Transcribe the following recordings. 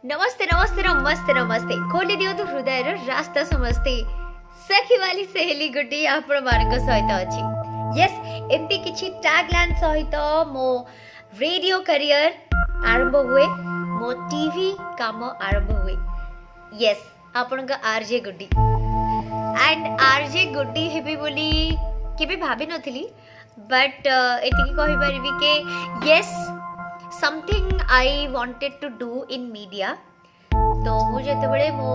नमस्ते नमस्ते नमस्ते नमस्ते खोली दियो हृदय रास्ता समस्ते सखी वाली सहेली गुड्डी आपण मानक सहित अछि यस एमती किछि टैगलाइन सहित मो रेडियो करियर आरंभ हुए मो टीवी काम आरंभ हुए यस आपण का RJ Guddi and RJ Guddi heavy बोली केबे भाबी नथिली बट एतिकी कहि परिबी के yes something I wanted to do in media तो मु जेतेबेले मो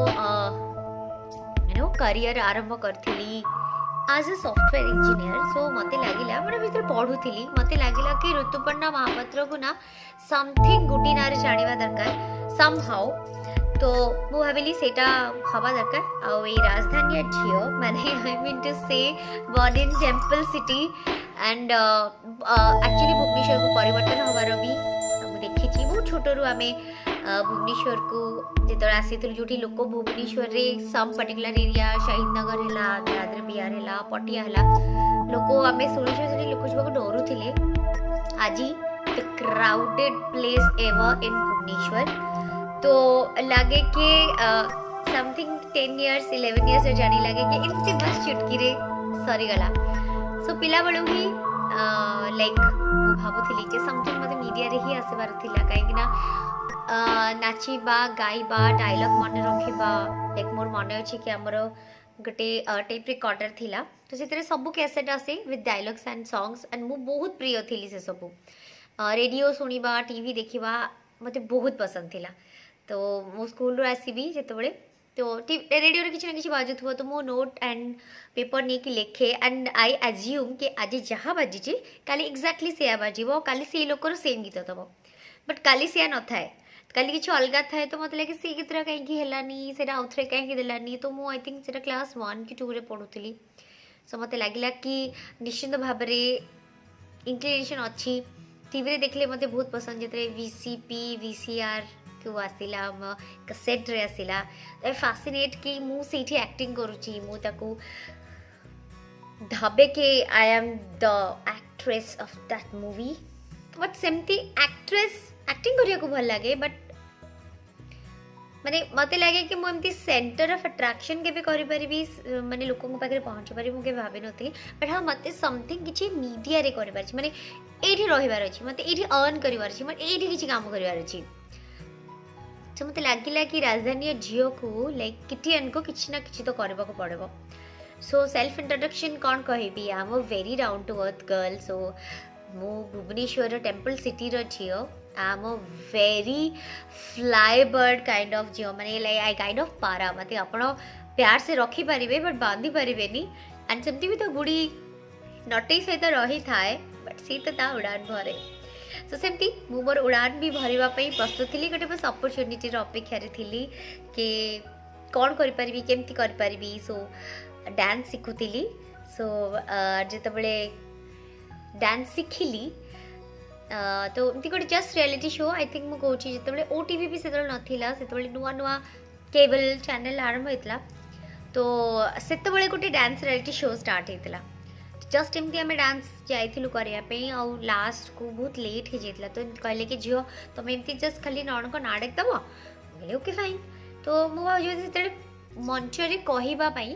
करियर आरंभ करथिली as a software engineer so मते लागिला मने भीतर पढुथिली मते लागिला कि ऋतुपर्णा महापात्र को ना समथिंग गुडी नारे जानिबा दरकार समहाउ तो मु भाबिली सेटा हवा दरकार आ ए राजधानी झियो माने I mean to say born in temple city and actually Bhubaneswar को परिवर्तन हवार भी देखी बहुत छोटरू आम भुवनेश्वर को जो आसी जो लोक भुवनेश्वर रे सम पर्टिकुलर एरिया शहीद नगर है दादर बिहार है पटिया है लोक आम शुणी लोक जाक डरुले आज the crowded place ever in Bhubaneswar तो लगे कि समथिंग 10 years 11 years जानी लगे कि इतनी बस चुटकी रे सरीगला सो पिला बेलू ही लाइक भावुली कि समथिंग मत मीडिया रे ही आसबार थिला कहीं ना नाचिबा गाइबा डायलॉग मन रखिबा लाइक मोर मन अछि कि हमर गोटे टेप रिकॉर्डर थिला तो से सब कैसेट आसे with dialogues and songs and मु बहुत प्रिय थिली से सब रेडियो सुनिबा टीवी देखिबा मते बहुत पसंद थिला तो मो स्कूल रो आसीबी जेतेबेले तो रेडियो रे किसी ना किसी बाजुथबो तो मो नोट एंड पेपर नहीं कि लिखे एंड आई एज्यूम कि आज जहाँ बाजी काली एक्जाक्टली से बाजो काली से लोकर सेम गीत दब बट काली से न थाए काली किसी अलग थाए तो मतलब लगे से गीत कहीं हेलानी से आउ थे कहीं देलानी तो मु आई थिंक से क्लास 1 कि 2 रे पढ़ुली सो मत लगला कि निश्चिंत भाव इंक्लिनेशन अच्छी टीवी रे देखले मते बहुत पसंद जेतरे VCP VCR क्यों आसिला कैसेट रे आसिला फैसिनेट कि मु सेठी एक्टिंग करूची मु ताकू ढाबे के I am the actress of that movie but सेमती एक्ट्रेस एक्टिंग करिया को भल लागे बट माने मते लागे कि मु एमती सेंटर ऑफ अट्रैक्शन के भी करि परिबी माने लोकन को पाखे पहुंची पारि मु के भाबे नथि बट हां मते समथिंग किछि मीडिया रे करि परछि माने एठी रहिबार अछि मते एठी अर्न करिवार अछि माने एठी किछि काम करिवार अछि तो मत लगिला कि राजधानी झील को लाइक किटी को किसी ना किसी तो करबा को पड़बो सो सेल्फ इंट्रोडक्शन कौन कहबी I am a very down to earth girl so मु भुवनेश्वर टेंपल सिटी रो झील I am a very fly bird kind of झील माने लाइक आई काइंड ऑफ पारा मते आपण प्यार से रखी पारिबे बट बांधी पारिबेनी एंड सेमती भी तो गुड़ी नटे सहित रही थाए बट सी तो ता उड़ान भरे तो सेमती मु मोर उड़ान भी भरवा प्रस्तुत थी गोटे बस अपरच्युनिटी अपेक्षा थी कि कौन करी केमती करी सो डांस शिखुली सो जितेबले डांस शिखिली तो एमती गोटे just reality show I think मुझे जितेबले OTV भी से नाला से नुआ नुआ केबल चैनल आरंभ होता तो से गोटे डांस रियलिटी शो स्टार्ट होता जस्ट एमती आम डांस जाइलु करने आउ लास्ट को बहुत लेट हो जाता तो कहले कि झील तुम एमती जस्ट खाली नण को ना डाक दब बोले ओके फाइन तो मुझे मंच कहवाई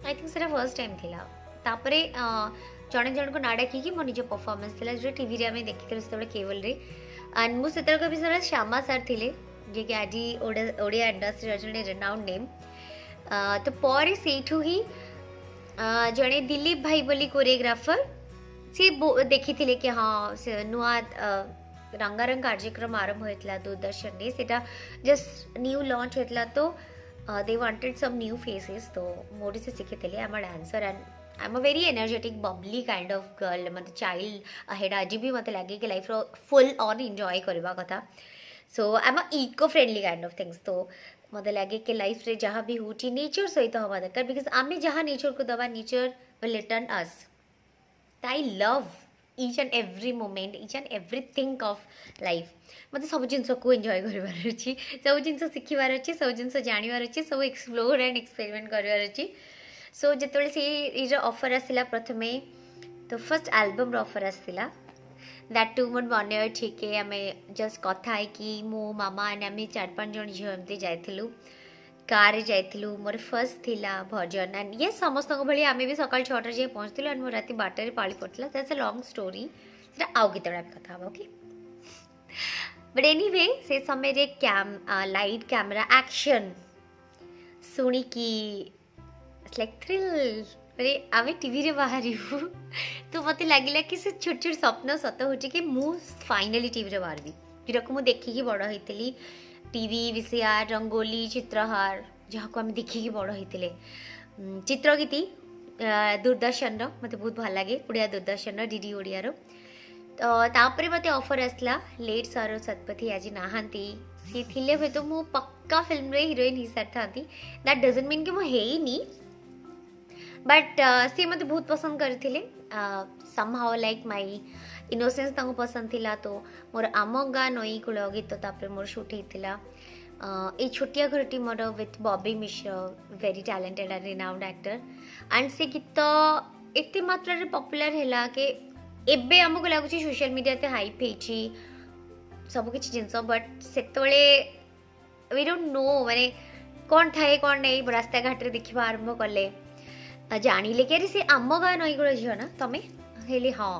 आई थिंक से फर्स्ट टाइम थी तापरे जड़े जन को ना डाक मो निज परफॉर्मेंस थी जो टीवी आम देखी से केबल एंड मुझे भी श्यामा सार थे जे कि आज ओडिया इंडस्ट्री जो रेनाउंड नेम तो पर से ही जड़े दिलीप भाई बोली कोरियोग्राफर सी देखी थे कि हाँ से नुआ रंगारंग कार्यक्रम आरंभ होता दूरदर्शन ने सेटा जस्ट न्यू लॉन्च होता तो they wanted some new faces तो मोदी से सीखी थे I am a dancer and I am a very energetic bubbly kind of girl मतलब चाइल्ड अहेड आज भी मत लगे कि लाइफ फुल ऑन एंजॉय करवा कथा so I am a eco friendly kind of things तो मत लगे कि लाइफ रे जहाँ भी हो नेचर सहित हवा दरकार बिकज आम जहाँ नेचर को दबा nature will return us I love each and every moment each and everything of life मत सब जिनस को एंजॉय करार अच्छी सब जिन शिखार अच्छे सब जिन जानवर अच्छे सब एक्सप्लोर एंड एक्सपेरिमेंट करार अच्छी सो जिते से ऑफर आसला प्रथमे तो फर्स्ट एल्बम ऑफर आसला दैट टू मोर मन अच्छी कि आम जस्ट कथा है कि मो मामा एंड आम 4-5 जन झील एमती जाइलु कार जाइलु मोर फर्स्ट थिला भजन एंड ये समस्त भाई आम भी सकाल 6 जाए पहुँचलु एंड मोर रात 12 पाली पड़ता दैट्स अ लॉन्ग स्टोरी आउ गीत कथा ओके बट एनीवे से समय रे लाइट कैमरा एक्शन शुणी कि लाइक थ्रिल अरे आम टीवी रे बाहर तो मत लगे कि से छोट छोट स्वप्न सत हो कि मु फाइनाली टीवी रे बाहर जोटा को मुझे देखिकी बड़ होती टीवी VCR रंगोली चित्रहार जहाँ को आम देखिकी बड़ होते चित्रगीति दूरदर्शन मत बहुत भल लगे उड़िया दूरदर्शन डीडी ओडिया तो तापर मत ऑफर आसला लेट सरोज सतपथी आज नहांती सी थिले हुए तो मु पक्का फिल्म रे हीरोइन ही सारी था दैट डजंट मीन कि मु हेनी बट सी मत बहुत पसंद करथिले समहाउ लाइक माय इनोसेंस तांको पसंद थिला तो मोर आम गाँ नई कूल गीत तापर मोर शूट होता ये छोटिया घरटी more with Bobby Mishra very talented and renowned actor and से गीत एते मात्रा रे पॉपुलर हैला के एबे हमको लगुच सोशल मीडिया ते हाइप होची सब किसी जिनस बट सेतबेले वी डोंट नो माने कौन थाए कौन नहीं रास्ता घाट रे देखिबा आरंभ कले जानिले कि अरे से आम गाँ नईकूल झील ना तमें हेली हाँ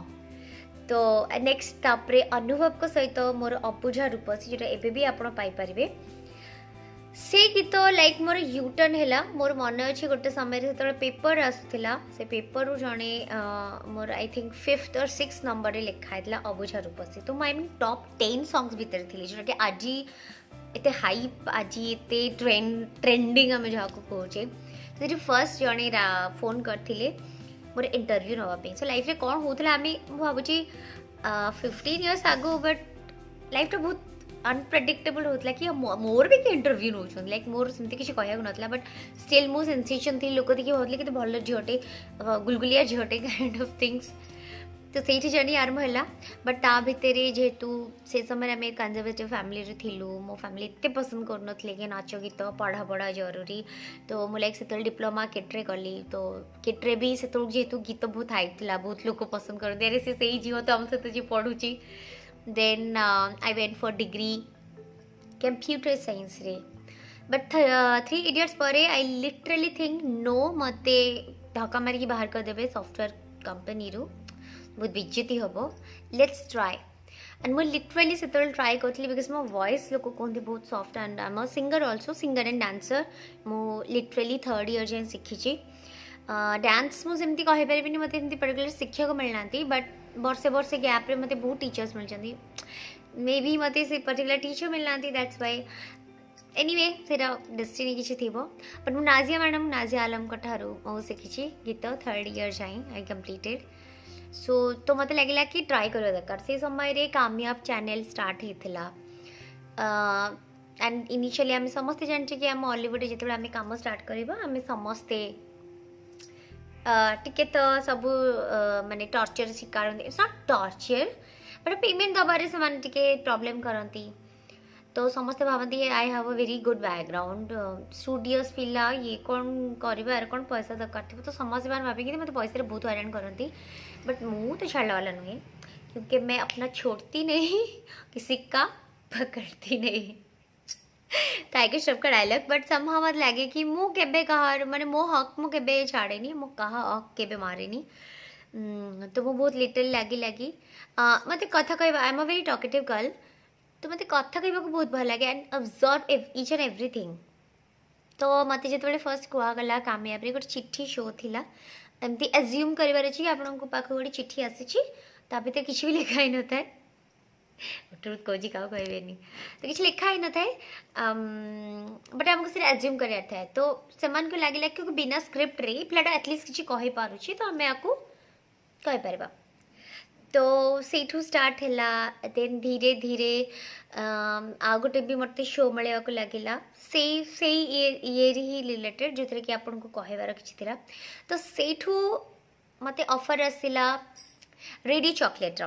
तो नेक्स्ट तापरे अनुभव को सहित मोर अबुझा रूपसी जोटा एबे भी आपण पाई परिबे से गीत लाइक मोर यूटर्न हैला मोर मन अच्छे गोटे समय से पेपर आसुला से पेपर रू जड़े मोर आई थिंक 5th और 6th नंबर रे लिखा है अबुझा रूपसी तो मुझे टॉप 10 सॉन्ग्स भितर थी जोटा कि आज एते हाइप आज एते ट्रेंडिंग आम जहाँ को कहे तो फर्स्ट जड़े फोन करते मोर इंटरव्यू नापी सो लाइफ रे कौन होता आम भावुची 15 years आगो बट लाइफ तो बहुत अनप्रेडिक्टेबल होता कि मोर भी इंटरव्यू नौ लाइक मोर सेमती किसी कहूँ नाला बट स्टिल मु सेंसेशन थी लोक देखिए भावुले कि भल झीटे गुलगुलिया झीटे काइंड ऑफ थिंग्स तो से जर्नी आरंभ है बट ता भितर जेहेतु से समय आम कंजर्वेटिव फैमिली थिलु मो फैमिली एत पसंद कर कि नाच गीत पढ़ा पढ़ा जरूरी तो मु लाइक से डिप्लोमा केट्रे कली तो केट्रे भी से जेहेतु गीत बहुत हाइप था बहुत लोग पसंद करते अरे से झील तो आम सहित जी पढ़ुची then I went for degree computer science रे बट 3 इडियट्स पर आई लिटरली थिंक नो मते धक्का मारिकी बाहर करदे सॉफ्टवेयर कंपनी रू बहुत बेज्जती हम लेट्स ट्राई एंड मुझे लिटरली से ट्राई करी बिकज मो वॉइस लोग कहते बहुत soft and I am a singer also singer and dancer मु लिटरली 3rd year जाए शिखी डांस मुझे कहीपरि मत पर्टिकुलर शिक्षक मिलना बट वर्षे वर्षे गैप रे मत बहुत टीचर्स मिलती मे भी मत से पर्टिकुलर टीचर मिलना दैट्स वाई एनीवे सेटा डेस्टिनी किसी थी बट मु नाजिया मैडम नाजिया आलम ठारू शिखी गीत 3rd year जाए आई कंप्लीटेड सो तो मत लगे कि ट्राई कर दरकार से समय रे कामयाब चैनल स्टार्ट होता एंड इनिशियली आम समस्ते जानचे कि आम हॉलीवुड जिते आम कम स्टार्ट करवा आम समस्ते टिके तो सब माने टॉर्चर शिकार नॉट टॉर्चर बट पेमेंट दबारे से माने टिके प्रॉब्लम करती तो समस्ते भावती I have a very good background studios पिला ये कौन कर कौन पैसा दरकार थी तो समस्ते मैंने भाविकी मतलब पैसा बहुत हैरान करती बट मुँह तो छाड़ने वाला नहीं क्योंकि मैं अपना छोड़ती नहीं किसी का पकड़ती नहीं टाइगर श्रॉफ का डायलॉग बट समहा मत लगे कि मु केबे कहा माने मो हक मु केबे छाड़े नहीं मु कहा हक केबे मारे नहीं तो वो बहुत लिटल लगी मत कथा कह आई am a very talkative girl तो मत कथा कहवा को बहुत भल लगे and observe each and everything तो मत जो फर्स्ट कहगला कामयाब रे गोटे चिट्ठी शो थिला एमती एज्यूम कर आपण पाख गोटे चिट्ठी आसी भर किसी भी लिखा ही न था ट्रुथ कौजी क्या कहबेनी तो किसी लिखा ही न था बट आमको से एज्यूम कर था तो से लगे कि बिना स्क्रिप्ट रे पिलाटा एटलिस्ट किसी कही पारुछि तो आम आपको कहीपर तो से स्टार्ट है देन धीरे धीरे आ गोटे भी मत शो मिलवा लगिला से ये ही रिलेटेड जो कि आपन को कहबार कि तो सेठू मत ऑफर आसला रेडी चॉकलेट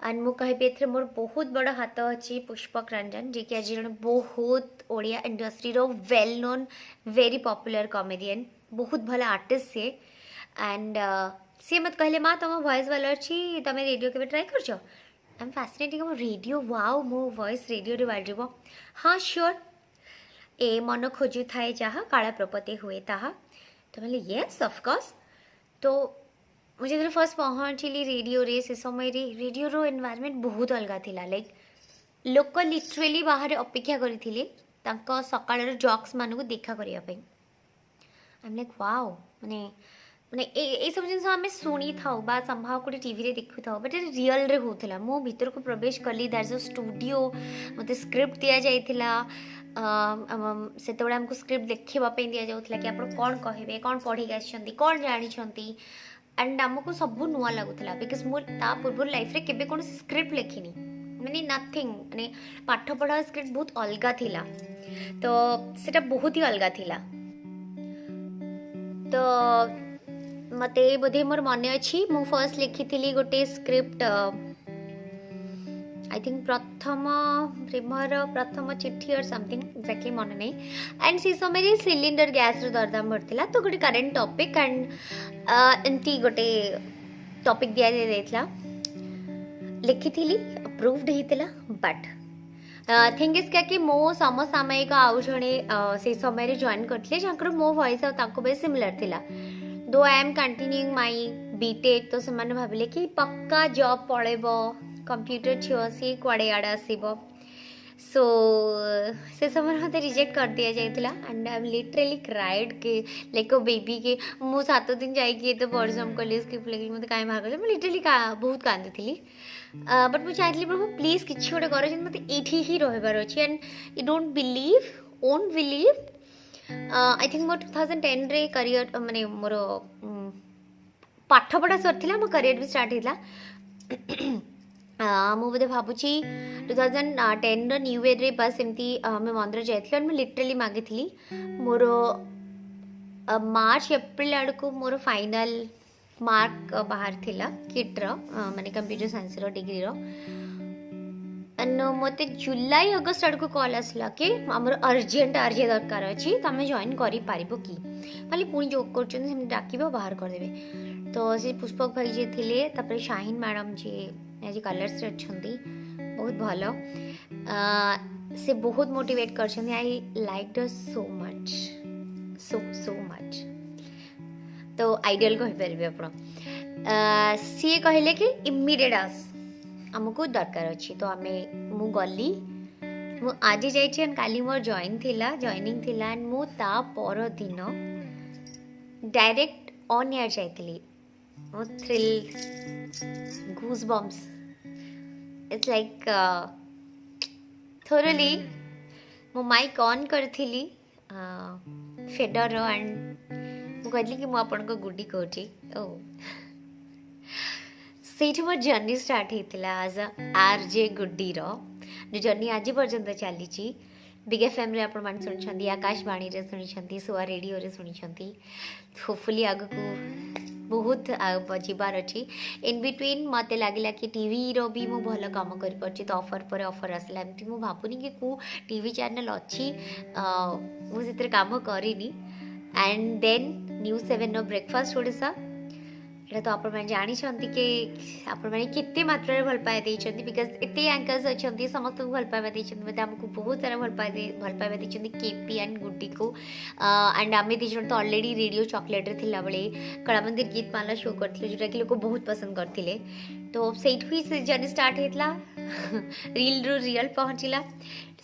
एंड मु कहि मोर बहुत बड़ा हाथ अच्छी पुष्पक रंजन जी कि आज जन बहुत ओडिया इंडस्ट्री रो well known very popular comedian बहुत भल आर्टिस्ट से एंड सी मत कहले माँ तुम वॉइस वाला अच्छी तुम रेडियो के ट्राई कर एम फैसिनेटिंग अब रेडियो वाओ मो वॉइस रेडियो बाजिब हाँ श्योर ए मन खोजु थाए जहाँ काला प्रपति हुए ताहा तो मैंने येस ऑफकोर्स तो मुझे जो फर्स्ट पहुँचली रेडियो रे से समय रे रेडियो रो एनवायरनमेंट बहुत अलग थिला लाइक लोक लिटरेली बाहर अपेक्षा करथिले तांको सकाळर जॉक्स मानकु देखा करिया पई आई एम लाइक वाओ माने माने ए सब जिन आम शुणी था बा संभाव गोटे टीवी देखु था बट रियल रे होता मो भीतर को प्रवेश कली दैट्स अ स्टूडियो मत स्क्रिप्ट दि जाइथिला से आमको स्क्रिप्ट देखापी दि जाऊला कि आप कौन कहे कौन पढ़ी आसछंती कौन जानी एंड आमको सब नुआ लगुला बिकज मुझे पूर्व लाइफ रे केबे कौन स्क्रिप्ट लिखिनी माने नथिंग माने पाठ पढ़ा स्क्रिप्ट बहुत अलग थिला तो सेटा बहुत ही अलग थिला तो मते बोधे मोर मन अच्छी मु फर्स्ट लिखी गोटे स्क्रिप्ट आई थिंक प्रथम प्रेमर प्रथम चिट्ठी और समथिंग एक्जाक्टली मन नहीं एंड से समय सिलिंडर गैस दरदाम बढ़ता तो गोटे करेन्ट टॉपिक एंड एमती गोटे टॉपिक दिया जाइला लिखी थी अप्रूव्ड होता बट थिंग इज क्या कि मो समसामयिक आउ जड़े से समय जॉइन करते जहाँ मो वॉइस आगे सिमिलर थिला though I am continuing my BTech तो से भाविले कि पक्का जॉब पड़ेब कंप्यूटर छुआ सी कुआड़े आड़े आसब सो से समय मत रिजेक्ट कर दिया जाइला एंड आई लिटरली क्राइड के लाइक अ बेबी के मु 7 दिन जाइए तो परिश्रम कली स्क्रिप्ट लगे मत कहीं बाहर कर लिटरली बहुत कांदी बट मुझे चाहिए प्रभु प्लीज किसी गोटे कर मत ये ही रहार अच्छे and you don't believe won't believe I think more 2010 रे करियर माने मोर पाठ पढ़ा सर मो करियर भी स्टार्ट होता मु बोधे भावुची 2010 न्यू ईयर रे बस एमती आम मंदिर जाइए मुझे लिटरली मागी मोर मार्च एप्रिल आड़ को मोर फाइनल मार्क बाहर थिला किट रो माने कंप्यूटर साइंस रो डिग्री रो एंड मत जुलाई अगस्त आड़ को कॉल आसला कि आमर अर्जेंट आरजे दरकार अच्छी तुम जॉइन कर कि खाली पुणी जो कर डाक बाहर करदे तो से पुष्पक भाई जी थे शाहीन मैडम जी आज कलर्स अच्छा बहुत भल से बहुत मोटिवेट कर I like so much so much तो आइडियल कहीपर आप सी कहले कि इमिडिएट आस आमको दरकार अच्छी तो आम मु गली मु आज जाइए काली मोर जॉइनिंग थिला एंड मु ता पर दिन डायरेक्ट ऑन एयर जाइली मो thrill goose bumps it's like थोरली मो माइक ऑन करथिली फेडर एंड मु कहली कि मु आपन को गुडी कहूची ओ से मोर जर्नी स्टार्ट होता आज आरजे गुड्डी जो जर्नी आज पर्यंत चली बिग एफएम रे आपण मान सुनी आकाशवाणी रे सुनी सुआ रेडियो रे सुनी होपफुली आग को बहुत जीवार अच्छी इन बिटवीन मत लगे कि टीवी रो भी मु भल काम कर तो ऑफर पर ऑफर आसला एमती मु भावुनी कि को टीवी चैनल अच्छी मुझे काम करनी एंड देन न्यूज 7 रो ब्रेकफास्ट ओडिशा एटा तो आपण जानी कि आपण केते मात्रा भल पाए देइछंती बिकॉज एते एंकर्स अच्छी समस्त भल पाए देइछंती आमको बहुत सारा भल पाए देइछंती केपी एंड गुड्डी को एंड आम दी जन तो ऑलरेडी रेडियो चॉकलेट रे थिला बेले कलामंदिर गीत माला शो करथिले जोटा कि लोक बहुत पसंद करथिले तो सेठ ही से जर्नी स्टार्ट होता रियल रू रियल पहुँचला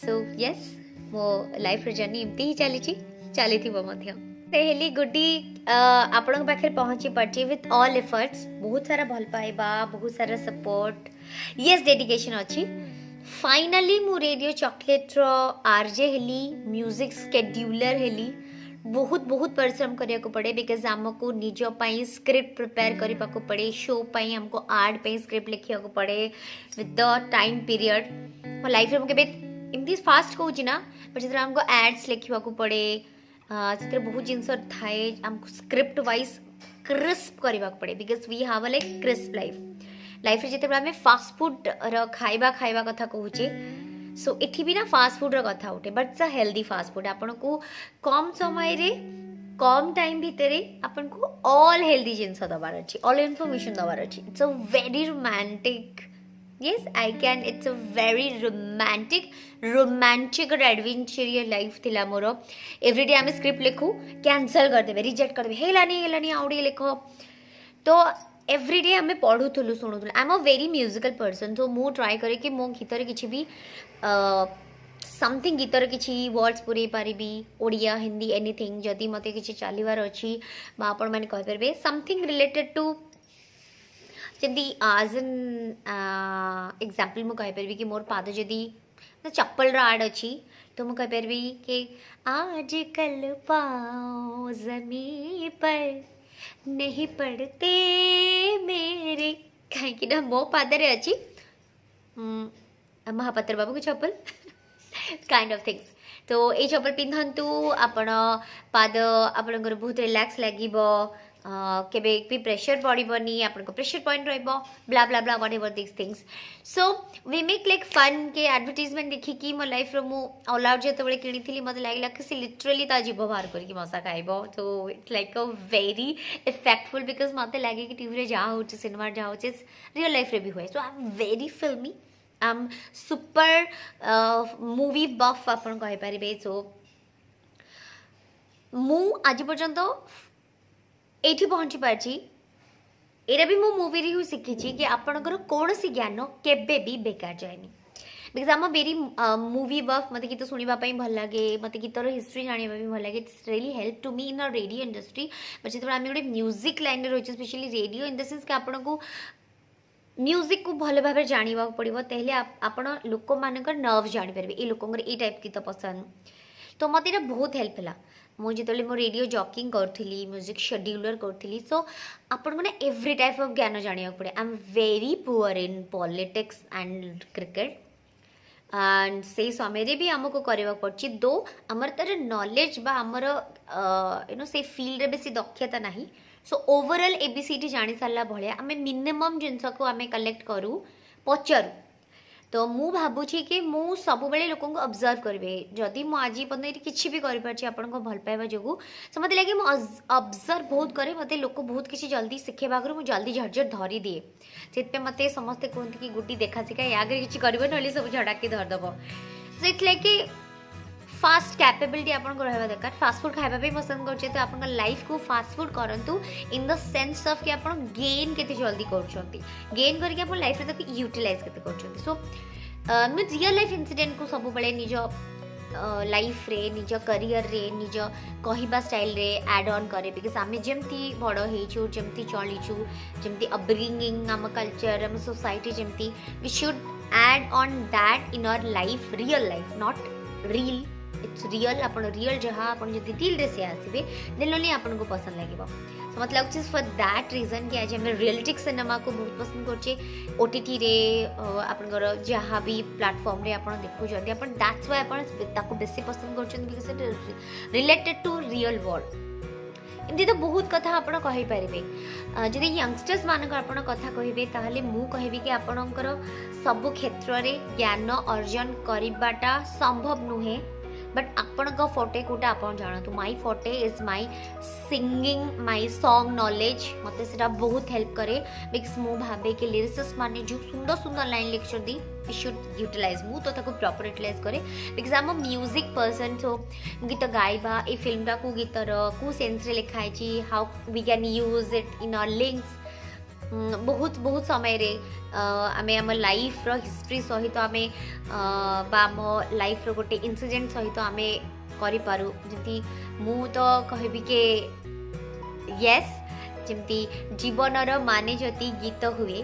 सो यस मो लाइफ जर्नी एमती ही चली हेली गुड्डी आपण पाखे पहुँची पार्टी विथ ऑल एफर्ट्स बहुत सारा भल पाइबा बहुत सारा सपोर्ट यस डेडिकेशन अच्छी फाइनली मु रेडियो चॉकलेट रो आरजे हेली म्यूजिक स्केड्यूलर हेली बहुत बहुत परिश्रम करिया को पड़े बिकॉज आमको निज पाई स्क्रिप्ट प्रिपेयर करने को पड़े शो पाई हमको आर्ट पे स्क्रिप्ट लिखा को पड़े विद द टाइम पीरियड मो लाइफ रे मुके एमती फास्ट कहूँ ना बट जो हमको एड्स लिखा को पड़े से बहुत जिनस थाए आमको स्क्रिप्ट वाइज क्रिस्प करने को पड़े because we have like crisp life जिते आम फास्ट फूड खाइबा कथा कहूचे सो एठी भी ना फास्ट फूड कथा उठे but it's a healthy fast food आपन को कम समय रे कम टाइम भितर आपन को ऑल हेल्दी जिनस दबार अच्छी ऑल इनफॉरमेशन दबार अच्छी it's a very romantic Yes, I can. It's a very romantic और adventurous life थिला मोर. Every day आमे script लिखू, cancel कर देबे, reject कर देबे, हेलानी आउडी लिखो. तो एवरी डे आमे पढ़ुथुलु शुणुथुलु. I am a very musical person, so मु ट्राई करे कि मो गीतर किछि भी समथिंग गीतर किछि वर्ड्स पुरे पारिबी, ओडिया हिंदी एनीथिंग जदि मते किछि चालिवार अछि बा आपण माने कहि परबे समथिंग रिलेटेड टू जदि आज एन एग्जांपल मु कहि परबी कि मोर पाद जदि चप्पल रा आड अछि तो मु कहि परबी कि आज कल पाँव जमीन पर नहीं पड़ते मेरे, कहीं मो पादरे अच्छी महापात्र बाबू की चप्पल काइंड ऑफ थिंग्स. तो ये चप्पल पिंधंतु आपण पाद आपणकर बहुत रिलैक्स लागिबो, केबे भी प्रेशर पड़बनी, आपन प्रेशर पॉइंट रहिबो, blah blah blah whatever this things. So we make like fun के एडवर्टाइजमेंट देखि कि मो लाइफ रो मु ऑल आउट जेते बेले किनिथिली मते लागला कि से लिटरली ता जीव बाहर करके मसा खाइबो. तो it's like a very effectful because मते लागे कि टीवी रे जा होचे, सिनेमा जा होचे, रियल लाइफ रे भी होय. सो I am very filmy, I am super movie buff आपन कहि परिबे. सो मु आज पर्यंत एठी पहुँची पार्ची, एरा भी मो मूवी रे ही शिखी कि आपणकर कौन सी ज्ञान केबे भी बेकार जाएनी. बिकज आम वेरी मूवी बफ, मत गीत शुणा भल लगे, मत गीतर हिस्ट्री जाना भी भल लगे. It's really help to me in a radio industry. But जो आम गोटे म्यूजिक लाइन रही है, specially radio in the sense कि आपन को म्यूजिक को भल भाव जानवा पड़ो, तेल आपण लोक मान नर्व जानीपारे ये लोक ये टाइप गीत पसंद. तो मत ये बहुत हेल्प है. मुझे मो रेडियो जॉकिंग करी, म्यूजिक शेड्यूलर करी. सो आपण मैंने एव्री टाइप ऑफ ज्ञान जाना पड़े. आई am very poor in politics and cricket and से समय भी आमको करवा पड़ी. दो आमर तार नॉलेज बा आमर से फील्ड रे बेसी दक्षता नहीं. सो ओवरऑल एबीसीडी जानी सारा भाया आम मिनिमम जिनस को आम कलेक्ट करूँ पचारू. तो मु भावुची कि मु सब बेले लोक ऑब्जर्व करेंगे. जदि मु आज पर्यटन किसी भी कर भल पाइबा जो सो मत लगे ऑब्जर्व बहुत करे, मत लोक बहुत किसी जल्दी शिखेबा आगु जल्दी झटझट धरी दिए. से मत समस्ते कहते कि गुटी देखा शिखा या आगे किसी कर सब झड़ाकी धरदेव. सो इट्स लाइक कि फास्ट कैपेबिलिटी आपन को रहबा दरकार. फास्ट फूड खाइबा पे पसंद करछे तो आपन लाइफ को फास्ट फूड करंतु इन द सेंस ऑफ कि आपन गेन केते जल्दी करछंती, गेन करके आपन लाइफ रे तक यूटिलाइज केते करछंती. सो मैं रियल लाइफ इंसिडेंट को सब बेले निज लाइफ रे, निज करियर रे, निज कहवा स्टाइल रे एड ऑन करे. बिकॉज आम जमती बड़ होइछु, जमती चलीछु, जमती अपब्रिंगिंग, आम कल्चर, आम सोसाइटी जमती, we should add on that in our life, real life, not reel. It's real. आप रियल जहाँ आप दिल रे से आसबे देन ओनली आपन को पसंद लगे. सो मतलब लाଗୁଛି फॉर दैट रीजन कि आज आम रियलिटिक सिनेमा को बहुत पसंद करछे. ओटीटी रे आपनकर जहाँ भी प्लेटफॉर्म रे आपन देखुछंती आपन दैट्स व्हाई आपन ताको बेसी पसंद करछंती because it related to real world. एमती तो बहुत कथा आपन कहि पारिबे. जदि यंगस्टर्स मान आपन कथा कहिबे ताहले मु कहिबी कि आपनकर सब क्षेत्र रे ज्ञान अर्जन करिबाटा संभव नुहे. बट आपण का फोटे कोटा आपण जानतु. माई फोटे is my singing, my song knowledge. मते सेटा बहुत हेल्प करे बिकॉज मु भाबे कि लिरिसिस्ट माने जो सुंदर सुंदर लाइन लिखछंती वी शुड यूटिलाइज. मु तो ताको प्रॉपर यूटिलाइज करे because I am a music person. So गीत गाइबा ए फिल्म टा को गीतर को सेंस रे लिखाई छी, how we can use it in our links. बहुत बहुत समय रे आमे आम लाइफ रो हिस्ट्री सहित आमे आम लाइफ रो गोटे इनसीडेंट सहित आमे करि पारू. जति मु तो कहबी के यस जमती जीवन रो माने जति गीत हुए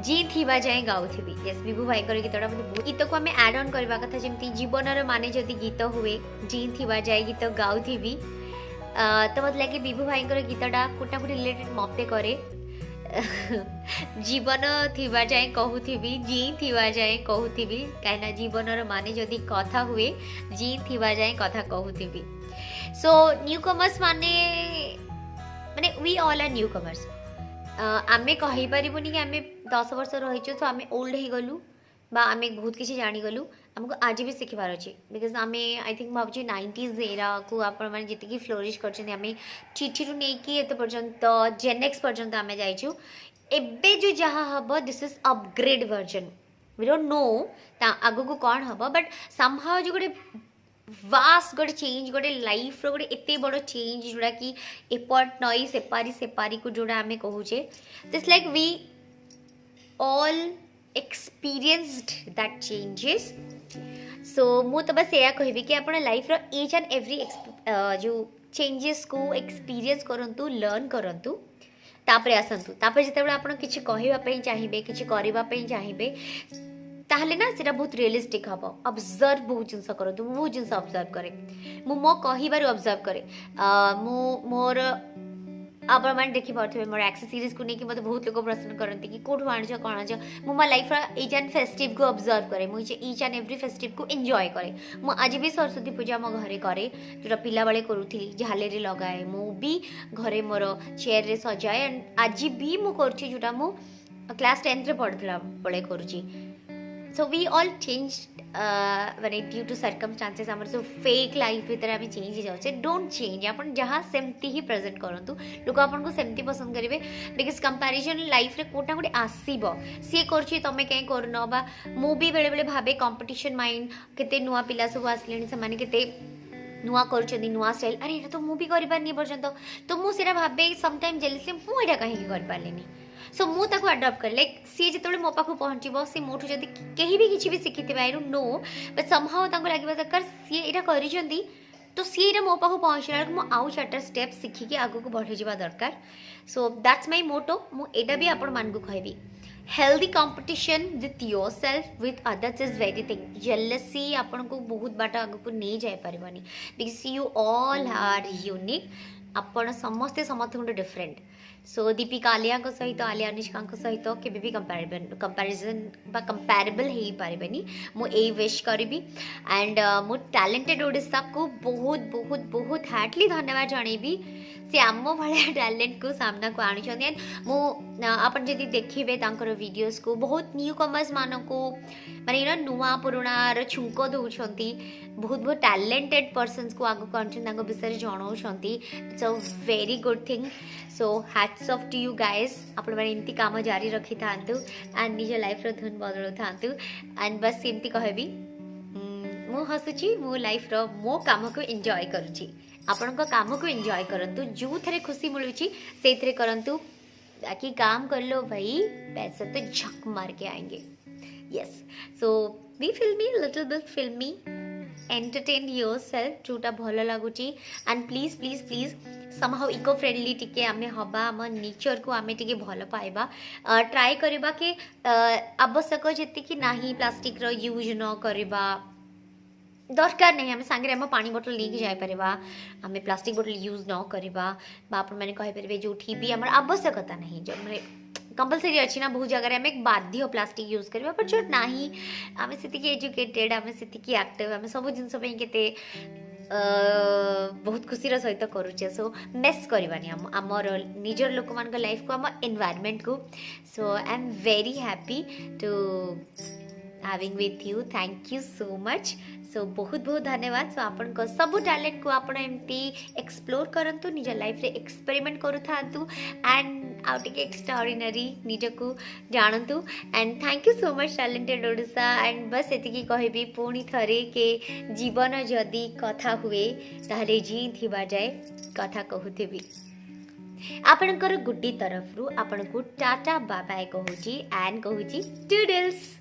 जी थिबा जाए गाउथिबी. यस विभू भाई कर गीतटा मते बहुत गीत को आमे ऐड ऑन करबा कथा. जमती जीवन रो माने जति गीत हुए जी थिबा जाए गीत गाउथिबी. तो मतलब कि विभू भाई कर गीतटा कोटा को रिलेटेड मते करे. जीवन थिबा जाए कहूथिबी, जी थिबा जाए कहूथिबी, कहीं जीवन माने जदि कथा हुए जी थिबा जाए कथा कहूथिबी. सो न्यू कमर्स माने we all are newcomers. आमे कहि परिबोनी कि आमे 10 वर्ष रहिछु तो आमे ओल्ड हे गलु बा आमे बहुत किसी जानी गलु. हमको आज भी शिखबार अच्छे बिकज आम आई थिंक भावी 90s एरा को आपण मैंने जी फ्लोरिश कर चिठी रू नहीं कि एत पर्यंत जेनेक्स पर्यंत आम जाइछु. एबे जो जहाँ हम this is upgrade version we don't know आगु को कौन हम बट समहाउ जो गोटे वास्ट गोटे चेंज गोटे लाइफ रो गोटे एते बड़ चेंज जोड़ा कि एपट नई सेपारी को जोड़ा आमे कहूचे this like we all experienced that changes so मु तो बस या कहबी कि आपण लाइफ रो ईच एंड एवरी जो चेंजेस को एक्सपीरियंस करंतु लर्न करंतु तापरे आसंतु तापरे जेतेबेले आपण किछि कहिबा पई चाहिबे किछि करिबा पई चाहिबे ताहले ना सेटा बहुत रियलिस्टिक हम ऑब्जर्व बहुत जिनस करतु बहुत जिनस ऑब्जर्व करे मु मो कहिबार ऑब्जर्व करे मु मोर आपण मान देखि पारथबे मोर एक्सेसरीज को नेकी मते बहुत लोग प्रश्न करंती कि कोठु आनछ कोन आनछ मु मा लाइफ रा ईच एंड फेस्टिव को ऑब्जर्व करे मु ईच एंड एवरी फेस्टिव को एन्जॉय करे मु आज भी सरस्वती पूजा मो घरे करे जोटा पिला बेले करूथी झालेरी लगाए मु भी घरे मोर चेयर रे सजाए एंड आज भी मु करछि जोटा मु क्लास 10th रे पढथला बेले करूछि सो वी ऑल चेंज माने ड्यू टू सर्कमस्टांसेस आमर सो फेक लाइफ भीतर आम चेंज जाऊे डोंट चेंज आपन जहाँ सेमती ही प्रेजेंट करंतु लोक आपन को सेमती पसंद करेंगे बिकज कंपैरिजन लाइफ रे कोटा गोटे आसीबो सी करछि तमे कहीं करनो बा मु भी बेले बेले भाबे कंपटीशन माइंड केते नुआ पिला सब आसलेनी से माने केते नुआ करछनी नुआ स्टाइल अरे एटा तो मु भी करि पारनी पर्यंत तो मु सेरा भाबे सम टाइम जेलसली मु एटा कहीं कर पारलेनी सो मु ताको अडॉप्ट कर लाइक सी जेतबेले मो पाखु पहुंचीबो सी मोठु जदी केही भी किछि भी सिखिथिबे I don't know but somehow ताको लागिबा दरकार सी एटा करिसंती तो सी एटा मो पाखु पहुंचला मु आउ चार्टर स्टेप सिखि के आगु को बढ़ि जिबा दरकार सो दैट्स माय मोटो मु एटा भी आपण मान को कहबी healthy competition with yourself with others is very thing jealousy आपण को बहुत बाट आगु को नहीं जाय परबानी because you all are unique आपण समस्ते समस्त good different so Deepika Alia सहित आलिया अनुष्का सहित केबे भी कंपैरिजन बा कंपैरेबल हे पारेबनी मु ए विश करबी एंड मु टैलेंटेड ओडिशा को बहुत बहुत बहुत हार्टली धन्यवाद जणेबी से आम भाया टैलेंट को सामना को आनी एंड मु आपन जदी देखिबे तांकर वीडियोस को बहुत न्यू कमर्स मान को माने नुआ पुराणा र छुंको दउछंती बहुत बहुत टैलेंटेड पर्सन्स को आगो कंटेंट विषय जनाऊँगी it's a very good thing so hats off to you guys आपण मैंने एमती काम जारी रखी था एंड निज लाइफ धुन बदलू था एंड बस एमती कहबी मु हसुची मो लाइफ रो मो काम को एंजॉय करुची आपण काम को एंजॉय करंतु जो थे खुशी मिलूची से थे करंतु ताकि काम कर लो भाई पैसे तो झक मार के आएंगे yes so be filmy little bit filmy entertain yourself जोटा भल लगुची and please please please somehow eco friendly टिके आमे हबा आम नेचर को आमे टिके भल पाइबा ट्राई करबा के आवश्यक जेति कि नाही प्लास्टिक रो यूज न करबा दरकार नहीं आम सांगे आम पानी बोतल लेके जाई परबा आमे प्लास्टिक बोतल यूज न करबा बा आपण माने कहि परबे जोठी भी हमर आवश्यकता नहीं जो माने कंपलसरी अच्छी ना बहुत जगह आम बाध्य प्लास्टिक यूज करबा पर जो नाही आमे सेति एजुकेटेड आमे सेति एक्टिव आमे सब जिंस पे केते बहुत खुशी सहित करुचे सो मेस करवानी आमर निजर लोक मान लाइफ को आम एनवायरनमेंट को so I am very happy to having with you thank you so much so बहुत बहुत धन्यवाद सो आपण को सब टैलेंट को आपण एमती एक्सप्लोर करंतु निज लाइफ रे एक्सपेरिमेंट करू थांतु एंड आउट टिके एक्स्ट्राऑर्डिनरी निज को जानतु and thank you so much talented Odisha and बस एतिकी कहबी पुणी थरे के जीवन जदी कथा हुए तारे जी थिबा जाए कथा कहूथिबी आपणकर गुड्डी तरफ रु आपण को टाटा बाय बाय कहूची एंड कहूची टुडल्स।